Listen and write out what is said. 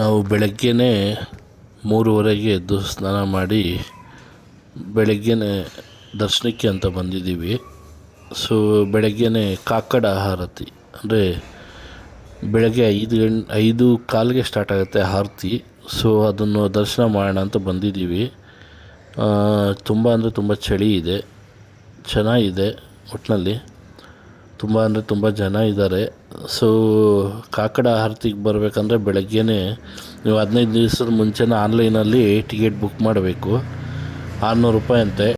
ನಾವು ಬೆಳಗ್ಗೆನೇ 3:30ಗೆ ಎದ್ದು ಸ್ನಾನ ಮಾಡಿ ಬೆಳಗ್ಗೆನೇ ದರ್ಶನಕ್ಕೆ ಅಂತ ಬಂದಿದ್ದೀವಿ. ಸೊ ಬೆಳಗ್ಗೆನೇ ಕಾಕಡ ಆರತಿ ಅಂದರೆ ಬೆಳಗ್ಗೆ 5:15ಗೆ ಸ್ಟಾರ್ಟ್ ಆಗುತ್ತೆ ಆರತಿ. ಸೊ ಅದನ್ನು ದರ್ಶನ ಮಾಡೋಣ ಅಂತ ಬಂದಿದ್ದೀವಿ. ತುಂಬ ಅಂದರೆ ತುಂಬ ಚಳಿ ಇದೆ, ಚೆನ್ನಾಗಿದೆ. ಒಟ್ಟಿನಲ್ಲಿ ತುಂಬ ಅಂದರೆ ತುಂಬ ಜನ ಇದ್ದಾರೆ. ಸೊ ಕಾಕಡ ಆರತಿಗೆ ಬರಬೇಕಂದ್ರೆ ಬೆಳಗ್ಗೆನೇ ನೀವು 15 ದಿವಸದ ಮುಂಚೆನೇ ಆನ್ಲೈನಲ್ಲಿ ಟಿಕೆಟ್ ಬುಕ್ ಮಾಡಬೇಕು. 600 ರೂಪಾಯಿ ಅಂತೆ.